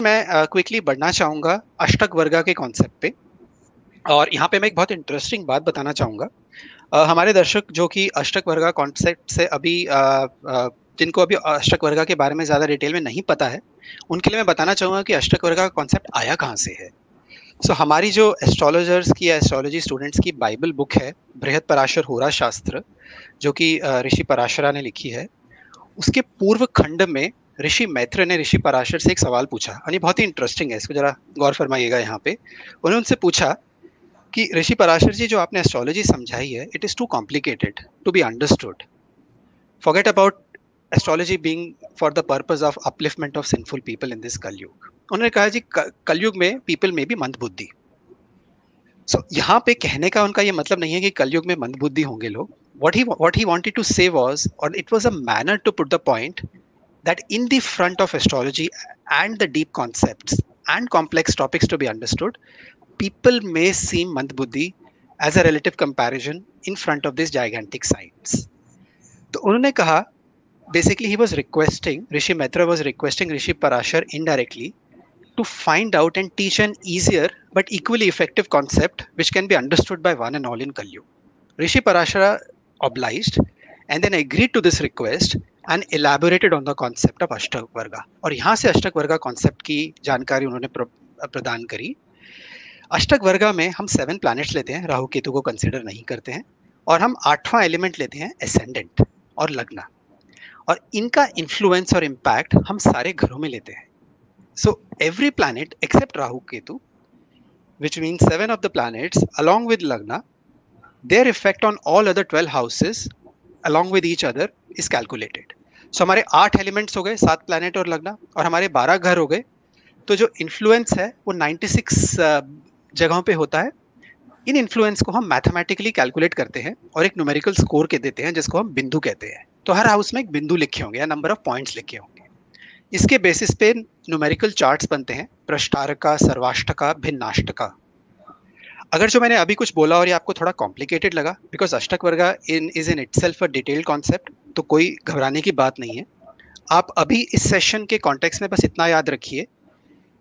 मैं क्विकली बढ़ना चाहूँगा अष्टक वर्गा के कॉन्सेप्ट पे। और यहाँ पे मैं एक बहुत इंटरेस्टिंग बात बताना चाहूँगा। हमारे दर्शक जो कि अष्टक वर्गा कॉन्सेप्ट से अभी जिनको अभी अष्टक वर्गा के बारे में ज़्यादा डिटेल में नहीं पता है, उनके लिए मैं बताना चाहूँगा कि अष्टक वर्गा का कॉन्सेप्ट आया कहाँ से है। हमारी जो एस्ट्रोलॉजर्स की या एस्ट्रोलॉजी स्टूडेंट्स की बाइबल बुक है, बृहद पराशर होरा शास्त्र, जो कि ऋषि पराशरा ने लिखी है। उसके पूर्व खंड में ऋषि मैत्र ने ऋषि पराशर से एक सवाल पूछा, और ये बहुत ही इंटरेस्टिंग है, इसको जरा गौर फरमाइएगा। यहाँ पे उन्होंने उनसे पूछा कि ऋषि पराशर जी, जो आपने एस्ट्रोलॉजी समझाई है, it is too complicated to be understood. Forget about astrology being for the purpose of upliftment of sinful people in this Kalyug. उन्होंने कहा जी, कलयुग में पीपल में भी मंदबुद्धि। यहाँ पे कहने का उनका ये मतलब नहीं है कि कलयुग में मंदबुद्धि होंगे लोग। what he wanted to say was, or it was a manner to put the point, that in the front of astrology and the deep concepts and complex topics to be understood, people may seem mandbuddhi as a relative comparison in front of these gigantic signs. तो उन्होंने कहा, basically he was requesting, Rishi Maitra was requesting Rishi Parashar indirectly to find out and teach an easier but equally effective concept which can be understood by one and all in Kali Yuga. Rishi Parashara obliged and then agreed to this request and elaborated on the concept of अष्टक वर्गा। और यहाँ से अष्टक वर्गा concept की जानकारी उन्होंने प्रदान करी। अष्टक वर्गा में हम 7 प्लैनेट्स लेते हैं, राहु केतु को कंसिडर नहीं करते हैं, और हम 8वां एलिमेंट लेते हैं एसेंडेंट और लग्न, और इनका इन्फ्लुएंस और इम्पैक्ट हम सारे घरों में लेते हैं। So every planet except Rahu Ketu, which means 7 of the planets along with Lagna, their effect on all other 12 houses along with each other is calculated. So हमारे 8 एलिमेंट्स हो गए, 7 प्लैनेट और लग्ना, और हमारे 12 घर हो गए। तो जो इन्फ्लुएंस है वो 96 जगहों पे होता है। इन इन्फ्लुएंस को हम मैथमेटिकली कैलकुलेट करते हैं और एक न्यूमेरिकल स्कोर के देते हैं, जिसको हम बिंदु कहते हैं। तो हर हाउस में एक बिंदु लिखे होंगे या नंबर ऑफ पॉइंट्स लिखे होंगे। इसके बेसिस पे न्यूमेरिकल चार्ट्स बनते हैं, प्रष्टारका, सर्वाष्टका, भिन्नाष्टका। अगर जो मैंने अभी कुछ बोला और ये आपको थोड़ा कॉम्प्लिकेटेड लगा, बिकॉज अष्टक वर्गा is in itself a detailed concept, तो कोई घबराने की बात नहीं है। आप अभी इस सेशन के कॉन्टेक्स्ट में बस इतना याद रखिए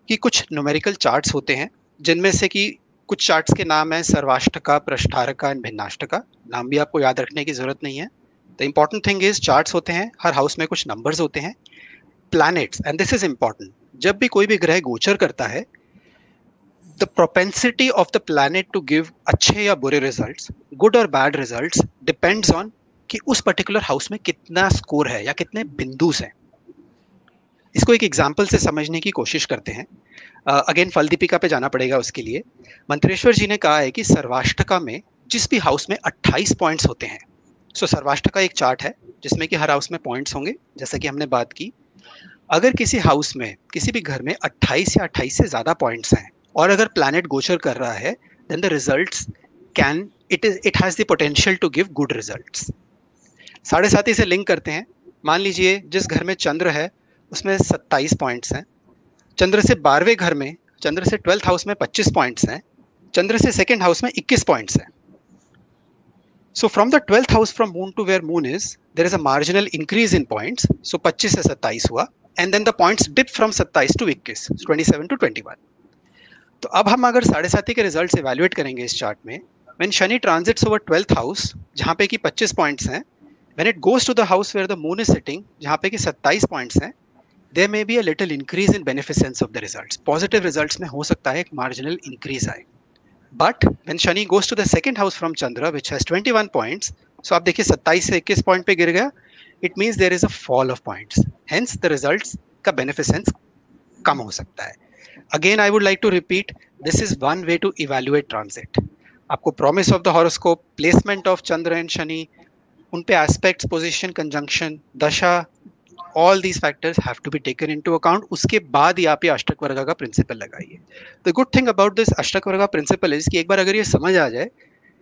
कि कुछ न्यूमेरिकल चार्ट्स होते हैं, जिनमें से कि कुछ चार्ट्स के नाम है सर्वाष्टका, प्रष्टारका एंड भिन्नाष्टका। नाम भी आपको याद रखने की जरूरत नहीं है। The important thing is charts होते हैं, हर हाउस में कुछ नंबर्स होते हैं। Planets, and this is important, जब भी कोई भी ग्रह गोचर करता है, the propensity of the planet to give अच्छे या बुरे रिजल्ट्स, गुड और बैड रिजल्ट्स, डिपेंड्स ऑन कि उस पर्टिकुलर हाउस में कितना स्कोर है या कितने बिंदुस हैं। इसको एक एग्जाम्पल से समझने की कोशिश करते हैं। अगेन फल दीपिका पे जाना पड़ेगा उसके लिए। मंत्रेश्वर जी ने कहा है कि सर्वाष्टका में जिस भी हाउस में 28 पॉइंट्स होते हैं, सर्वाष्टका एक चार्ट है जिसमें कि हर हाउस में पॉइंट्स होंगे, जैसा कि हमने बात की। अगर किसी हाउस में, किसी भी घर में 28 या 28 से ज्यादा पॉइंट्स हैं, और अगर प्लैनेट गोचर कर रहा है, then the results can it has the potential to give good results. 7.5 से लिंक करते हैं। मान लीजिए जिस घर में चंद्र है उसमें 27 पॉइंट्स हैं, चंद्र से 12वें घर में, चंद्र से 12th हाउस में 25 पॉइंट्स हैं, चंद्र से 2nd हाउस में 21 पॉइंट्स हैं। So from the 12th house from moon to where moon is, there is a marginal increase in points. So 25 से 27 हुआ, and then the points dip from 27 to 21, 27 to 21. तो अब हम अगर 7.5 के रिजल्ट्स इवैल्यूएट करेंगे इस चार्ट में, when Shani transits over 12th house, जहाँ पे कि 25 पॉइंट्स हैं, when it goes to the house where the moon is sitting, जहाँ पे कि 27 पॉइंट्स हैं, there may be a little increase in beneficence of the results. Positive results में हो सकता है एक marginal increase आए। But when Shani goes to the 2nd house from Chandra, which has 21 points, so आप देखिए 27 से 21 पॉइंट पे गिर गया, it means there is a fall of points. Hence the results का beneficence कम हो सकता है। Again, I would like to repeat, this is one way to evaluate transit. आपको promise of the horoscope, placement of Chandra and Shani, उन पे aspects, position, conjunction, दशा, all these factors have to be taken into account. उसके बाद ही आप ये अष्टक वर्गा का प्रिंसिपल लगाइए। The good thing about this अष्टक वर्गा प्रिंसिपल is कि एक बार अगर ये समझ आ जाए,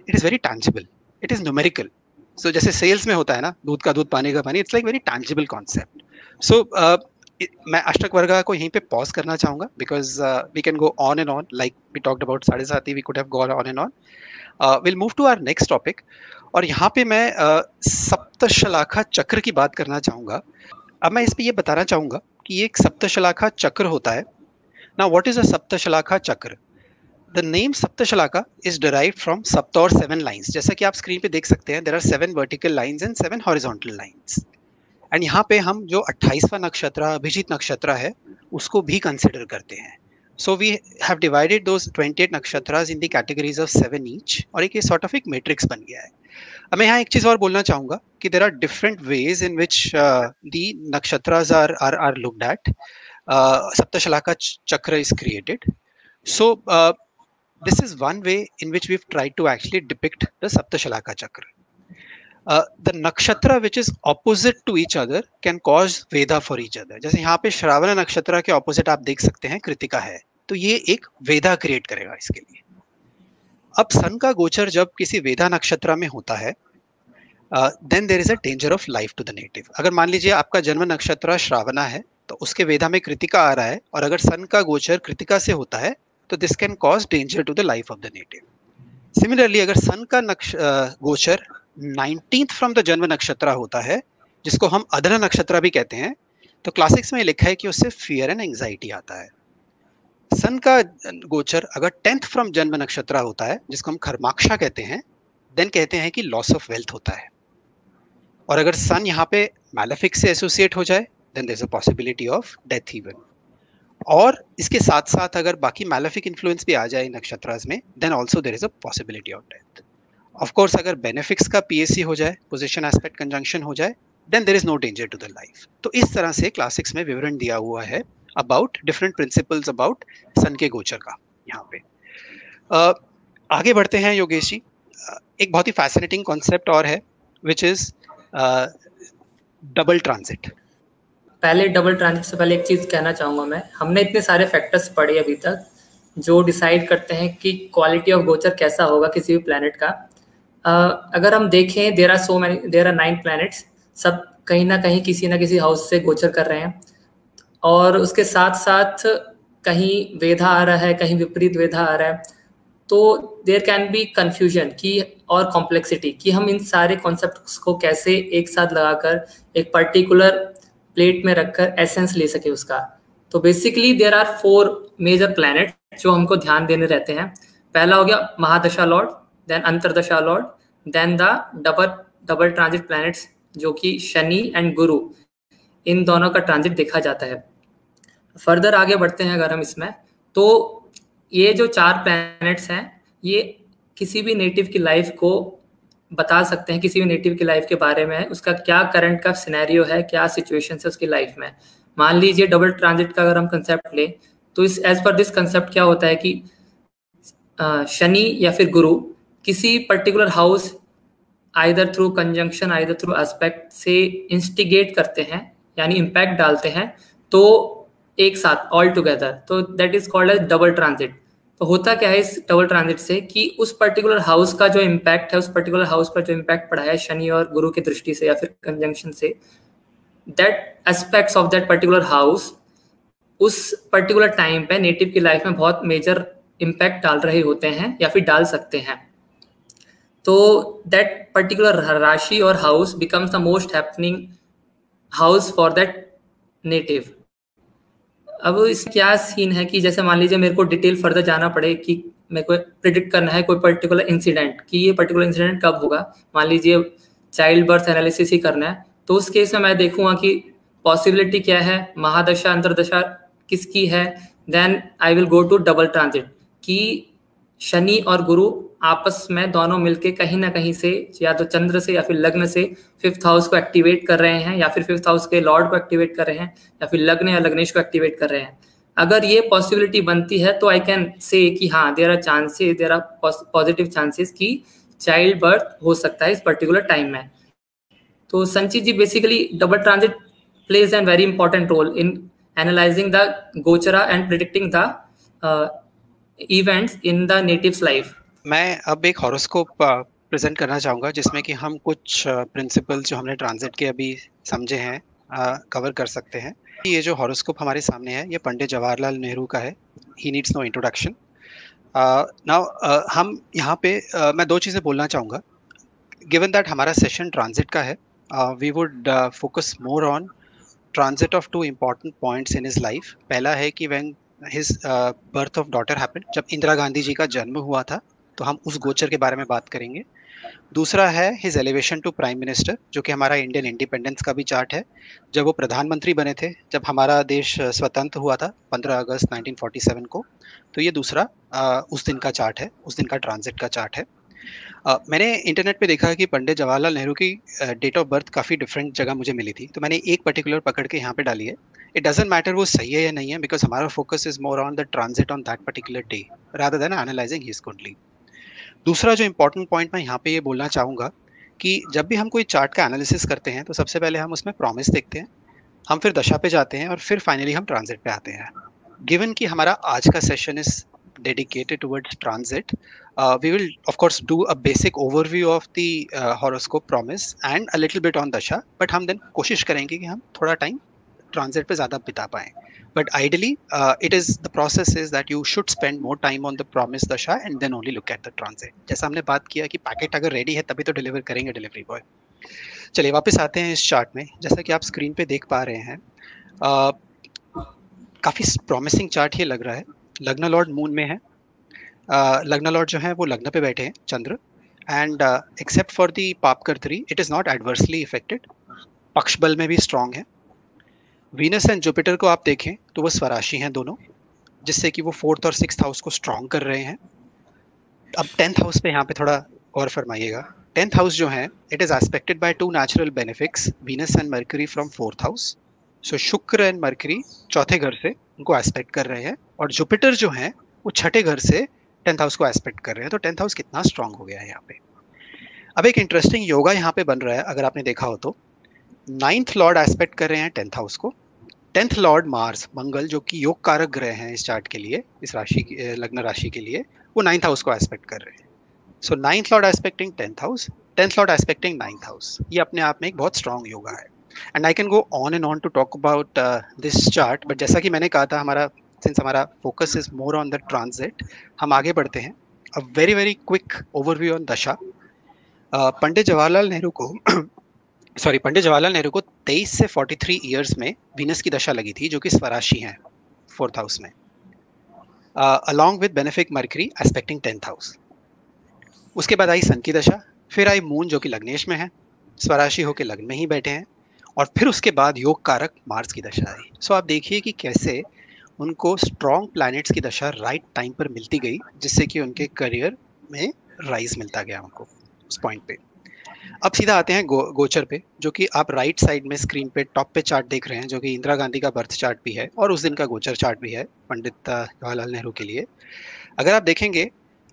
it is very tangible, it is numerical. So जैसे सेल्स में होता है ना, दूध का दूध पानी का पानी, it's like very tangible concept. So मैं अष्टक वर्गा को यहीं पे पॉज करना चाहूँगा, because we can go on and on, like we talked about 7.5, we could have gone on and on. We'll move to our next topic. और यहाँ पे मैं सप्तशलाखा चक्र की बात करना चाहूँगा। अब मैं इस पे ये बताना चाहूँगा कि ये एक सप्तशलाखा चक्र होता है, Now, what is a Saptashalaka Chakra? The name Saptashalaka is derived from Sapta or 7 lines. जैसा कि आप स्क्रीन पे देख सकते हैं, there are 7 vertical lines and 7 horizontal lines. And यहाँ पे हम जो 28वां नक्षत्र अभिजीत नक्षत्र है उसको भी कंसिडर करते हैं. So we have divided those 28 nakshatras in the categories of 7 each, और एक सॉर्ट ऑफ एक मैट्रिक्स बन गया है. अब मैं यहाँ एक चीज और बोलना चाहूंगा कि there are different ways in which the nakshatras are looked at. Saptashalaka chakra is created. So this is one way in which we've tried to actually depict the Saptashalaka Chakra. The nakshatra which is opposite to each other can cause veda for each other. जैसे यहाँ पे श्रावण नक्षत्र के opposite आप देख सकते हैं कृतिका है, तो ये एक वेदा क्रिएट करेगा इसके लिए. अब सन का गोचर जब किसी वेदा नक्षत्र में होता है, then there is a danger of life to the native. अगर मान लीजिए आपका जन्म नक्षत्र श्रावणा है तो उसके वेदा में कृतिका आ रहा है, और अगर सन का गोचर कृतिका से होता है तो this can cause danger to the life of the native. Similarly, अगर सन का गोचर 19th फ्रॉम द जन्म नक्षत्र होता है, जिसको हम अदना नक्षत्र भी कहते हैं, तो क्लासिक्स में लिखा है कि उससे फियर एंड एंजाइटी आता है. सन का गोचर अगर 10th फ्रॉम जन्म नक्षत्र होता है, जिसको हम खरमाक्षा कहते हैं, देन कहते हैं कि लॉस ऑफ वेल्थ होता है. और अगर सन यहाँ पे मैलेफिक से एसोसिएट हो जाए, then there is a possibility of death even. और इसके साथ साथ अगर बाकी मैलेफिक इन्फ्लुएंस भी आ जाए नक्षत्रास में, then also there is a possibility of death. Of course अगर बेनिफिक्स का पीएससी हो जाए, पोजीशन एस्पेक्ट कंजंक्शन हो जाए, then there is no danger to the life. तो इस तरह से क्लासिक्स में विवरण दिया हुआ है about different principles about sun के गोचर का. यहाँ पे आगे बढ़ते हैं योगेश जी. एक बहुत ही फैसिनेटिंग कॉन्सेप्ट और है विच इज डबल ट्रांजिट. पहले डबल ट्रांजिट से पहले एक चीज़ कहना चाहूँगा मैं. हमने इतने सारे फैक्टर्स पढ़े अभी तक जो डिसाइड करते हैं कि क्वालिटी ऑफ गोचर कैसा होगा किसी भी प्लैनेट का. अगर हम देखें, देयर आर 9 प्लैनेट्स, सब कहीं ना कहीं किसी ना किसी हाउस से गोचर कर रहे हैं, और उसके साथ साथ कहीं वेधा आ रहा है, कहीं विपरीत वेधा आ रहा है. तो देयर कैन बी कन्फ्यूजन की और कॉम्प्लेक्सिटी कि हम इन सारे कॉन्सेप्ट्स को कैसे एक साथ लगाकर एक पर्टिकुलर प्लेट में रखकर एसेंस ले सके उसका. तो basically there are 4 major planet जो हमको ध्यान देने रहते हैं. पहला हो गया mahadasha lord, then antardasha lord, then the double transit planets जो कि शनि एंड गुरु, इन दोनों का ट्रांजिट देखा जाता है. फर्दर आगे बढ़ते हैं अगर हम इसमें, तो ये जो 4 प्लैनेट्स हैं ये किसी भी नेटिव की लाइफ को बता सकते हैं, किसी भी नेटिव की लाइफ के बारे में उसका क्या करंट का सिनेरियो है, क्या सिचुएशन है उसकी लाइफ में. मान लीजिए डबल ट्रांजिट का अगर हम कंसेप्ट लें तो इस एज पर दिस कंसेप्ट क्या होता है कि शनि या फिर गुरु किसी particular house either through conjunction either through aspect से इंस्टिगेट करते हैं, यानी इम्पैक्ट डालते हैं, तो एक साथ ऑल टुगेदर, तो that is called as double transit. तो होता क्या है इस डबल ट्रांजिट से कि उस पर्टिकुलर हाउस का जो इम्पैक्ट है, उस पर्टिकुलर हाउस पर जो इम्पैक्ट पड़ा है शनि और गुरु की दृष्टि से या फिर कंजंक्शन से, that aspects of that particular house उस पर्टिकुलर टाइम पे नेटिव की लाइफ में बहुत मेजर इम्पैक्ट डाल रहे होते हैं या फिर डाल सकते हैं. तो दैट पर्टिकुलर राशि और house becomes the most happening house for that native. अब इस क्या सीन है कि जैसे मान लीजिए मेरे को डिटेल फर्दर जाना पड़े कि मेरे को प्रिडिक्ट करना है कोई पर्टिकुलर इंसिडेंट कि ये पर्टिकुलर इंसिडेंट कब होगा. मान लीजिए चाइल्ड बर्थ एनालिसिस ही करना है, तो उस केस में मैं देखूंगा कि पॉसिबिलिटी क्या है, महादशा अंतरदशा किसकी है. Then I will go to double transit कि शनि और गुरु आपस में दोनों मिलके कहीं ना कहीं से या तो चंद्र से या फिर लग्न से 5th हाउस को एक्टिवेट कर रहे हैं, या फिर 5th हाउस के लॉर्ड को एक्टिवेट कर रहे हैं, या फिर लग्न या लग्नेश को एक्टिवेट कर रहे हैं. अगर ये पॉसिबिलिटी बनती है तो आई कैन से कि हाँ there are chances, there are positive chances कि चाइल्ड बर्थ हो सकता है इस पर्टिकुलर टाइम में. तो Sanchit ji basically double transit plays an very important role in analyzing the gochara and predicting the events in the native's life. मैं अब एक हॉरोस्कोप प्रेजेंट करना चाहूँगा जिसमें कि हम कुछ प्रिंसिपल्स जो हमने ट्रांजिट के अभी समझे हैं कवर कर सकते हैं. ये जो हॉरोस्कोप हमारे सामने है ये पंडित जवाहरलाल नेहरू का है. He needs no introduction. Now हम यहाँ पे मैं 2 चीज़ें बोलना चाहूँगा. गिवन दैट हमारा सेशन ट्रांजिट का है, we would focus more on transit of 2 important points in his life. पहला है कि when his birth of daughter happened, जब इंदिरा गांधी जी का जन्म हुआ था, तो हम उस गोचर के बारे में बात करेंगे। दूसरा है his elevation to prime minister, जो कि हमारा इंडियन इंडिपेंडेंस का भी चार्ट है, जब वो प्रधानमंत्री बने थे, जब हमारा देश स्वतंत्र हुआ था 15 अगस्त 1947 को। तो ये दूसरा उस दिन का चार्ट है, उस दिन का ट्रांजिट का चार्ट है। मैंने इंटरनेट पे देखा है कि पंडित जवाहरलाल नेहरू की डेट ऑफ बर्थ काफ़ी डिफरेंट जगह मुझे मिली थी, तो मैंने एक पर्टिकुलर पकड़ के यहाँ पे डाली है। इट डजेंट मैटर वो सही है या नहीं है, बिकॉज हमारा focus is more on the transit on that particular day rather than analysing his कुंडली। दूसरा जो इंपॉर्टेंट पॉइंट मैं यहाँ पे ये बोलना चाहूँगा कि जब भी हम कोई चार्ट का एनालिसिस करते हैं, तो सबसे पहले हम उसमें प्रॉमिस देखते हैं, हम फिर दशा पे जाते हैं, और फिर फाइनली हम ट्रांजिट पे आते हैं। गिवन कि हमारा आज का session is dedicated towards transit, we will of course do a basic overview of the horoscope promise and a little bit on dasha, but हम then कोशिश करेंगे कि हम थोड़ा टाइम ट्रांजिट पे ज़्यादा बिता पाएं। But ideally, the process is that you should spend more time on the promise dasha and then only look at the transit. जैसा हमने बात किया कि पैकेट अगर रेडी है तभी तो डिलीवर करेंगे डिलीवरी बॉय। चलिए वापस आते हैं इस चार्ट में। जैसा कि आप स्क्रीन पे देख पा रहे हैं, काफ़ी प्रॉमिसिंग चार्ट ये लग रहा है। लग्न लॉर्ड मून में है, लग्न लॉर्ड जो है वो लग्न पे बैठे हैं चंद्र, एंड एक्सेप्ट फॉर दी पापकर 3 it is not adversely affected, पक्ष बल में भी स्ट्रांग है। वीनस एंड जुपिटर को आप देखें तो वो स्वराशि हैं दोनों, जिससे कि वो 4th और 6th हाउस को स्ट्रांग कर रहे हैं। अब 10th हाउस पे यहाँ पे थोड़ा और फरमाइएगा। 10th हाउस जो है it is aspected by 2 natural benefics, Venus and Mercury from 4th house. So Shukra and mercury चौथे घर से उनको एस्पेक्ट कर रहे हैं, और जुपिटर जो है वो छठे घर से 10th हाउस को एस्पेक्ट कर रहे हैं। तो 10th हाउस कितना स्ट्रांग हो गया है यहाँ पे। अब एक इंटरेस्टिंग योगा यहाँ पे बन रहा है, अगर आपने देखा हो तो 9th लॉर्ड एस्पेक्ट कर रहे हैं 10th हाउस को। 10th लॉर्ड मार्स मंगल, जो कि योग कारक ग्रह हैं इस चार्ट के लिए, इस राशि लग्न राशि के लिए, वो 9th हाउस को एस्पेक्ट कर रहे हैं। So 9th lord aspecting 10th house, 10th lord aspecting 9th house, ये अपने आप में एक बहुत स्ट्रांग योगा है। And I can go on and on to talk about this chart, but जैसा कि मैंने कहा था, हमारा focus is more on the transit, हम आगे बढ़ते हैं। A very very quick overview on dasha. Pandit Jawaharlal Nehru को पंडित जवाहरलाल नेहरू को 23 से 43 ईयर्स में वीनस की दशा लगी थी, जो कि स्वराशि हैं 4th हाउस में, along with benefic mercury expecting 10th house. उसके बाद आई सन की दशा, फिर आई मून जो कि लग्नेश में है, स्वराशि होकर लग्न में ही बैठे हैं, और फिर उसके बाद योग कारक मार्स की दशा आई। सो आप देखिए कि कैसे उनको स्ट्रॉन्ग प्लैनेट्स की दशा राइट टाइम पर मिलती गई, जिससे कि उनके करियर में राइज मिलता गया उनको उस पॉइंट पे। अब सीधा आते हैं गोचर पे, जो कि आप राइट साइड में स्क्रीन पे टॉप पे चार्ट देख रहे हैं, जो कि इंदिरा गांधी का बर्थ चार्ट भी है और उस दिन का गोचर चार्ट भी है पंडित जवाहरलाल नेहरू के लिए। अगर आप देखेंगे,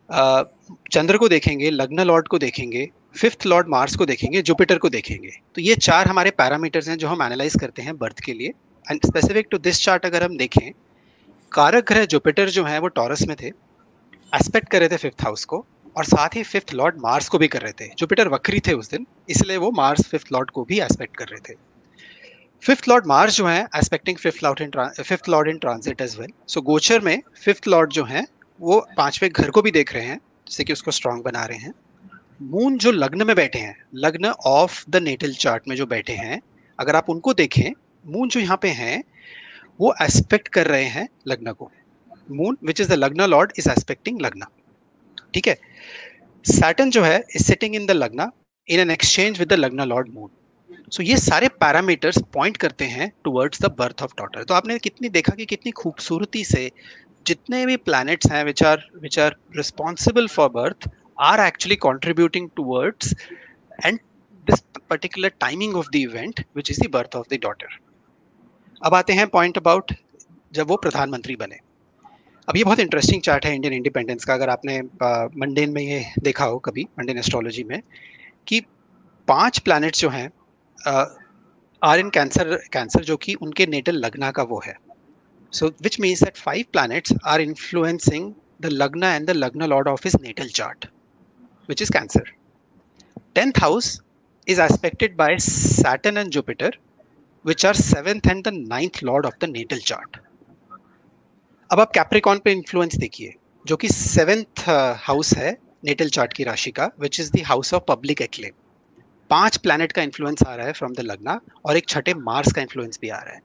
चंद्र को देखेंगे, लग्न लॉर्ड को देखेंगे, 5th लॉर्ड मार्स को देखेंगे, जुपिटर को देखेंगे, तो ये 4 हमारे पैरामीटर्स हैं जो हम एनालाइज करते हैं बर्थ के लिए। And specific to this chart अगर हम देखें, कारक ग्रह जुपिटर जो है वो टॉरस में थे, एस्पेक्ट कर रहे थे 5th हाउस को, और साथ ही 5th लॉर्ड मार्स को भी कर रहे थे। जुपिटर वक्री थे उस दिन, इसलिए वो मार्स 5th लॉर्ड को भी एस्पेक्ट कर रहे थे। 5th लॉर्ड मार्स जो है aspecting 5th lord in transit as well. So गोचर में 5th लॉर्ड जो है वो 5वें घर को भी देख रहे हैं, जिससे कि उसको स्ट्रांग बना रहे हैं। मून जो लग्न में बैठे हैं, लग्न ऑफ द नेटल चार्ट में जो बैठे हैं, अगर आप उनको देखें, मून जो यहाँ पे हैं वो एस्पेक्ट कर रहे हैं लग्न को। Moon which is the lagna Lord is expecting लग्न, ठीक है। सैटर्न जो है इज सिटिंग इन द लग्न in an exchange with the lagna Lord moon. सो ये सारे पैरामीटर्स पॉइंट करते हैं towards the birth of daughter. तो आपने कितनी देखा कि कितनी खूबसूरती से जितने भी प्लैनेट्स हैं which are responsible for birth are actually contributing towards and this particular timing of the event which is the birth of the daughter. अब आते हैं पॉइंट अबाउट जब वो प्रधानमंत्री बने। अब ये बहुत इंटरेस्टिंग चार्ट है इंडियन इंडिपेंडेंस का। अगर आपने मंडेन में ये देखा हो कभी, मंडेन एस्ट्रोलॉजी में, कि 5 प्लैनेट्स जो हैं आर इन कैंसर, जो कि उनके नेटल लग्ना का वो है। So which means that 5 planets are influencing the lagna and the lagna lord of his natal chart, which is Cancer. 10th house is aspected by Saturn and Jupiter, which are 7th and the 9th lord of the natal chart. अब आप Capricorn पे influence देखिए, जो कि 7th house है natal chart की राशि का, which is the house of public acclaim. 5 planet का इन्फ्लुएंस आ रहा है फ्रॉम द लग्ना, और एक छठे मार्स का इन्फ्लुएंस भी आ रहा है।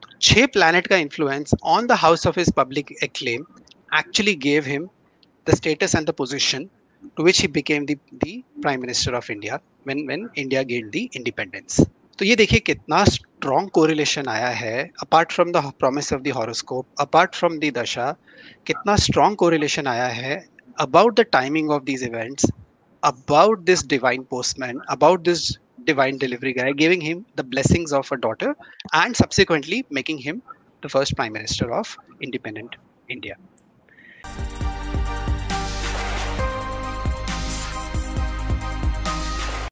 तो 6 planet का influence on the house of his public acclaim actually gave him the status and the position to which he became the prime minister of India when India gained the independence. तो ये देखिए कितना strong correlation आया है, apart from the promise of the horoscope, apart from the दशा, कितना strong correlation आया है about the timing of these events, about this divine postman, about this divine delivery guy, giving him the blessings of a daughter and subsequently making him the first prime minister of independent India.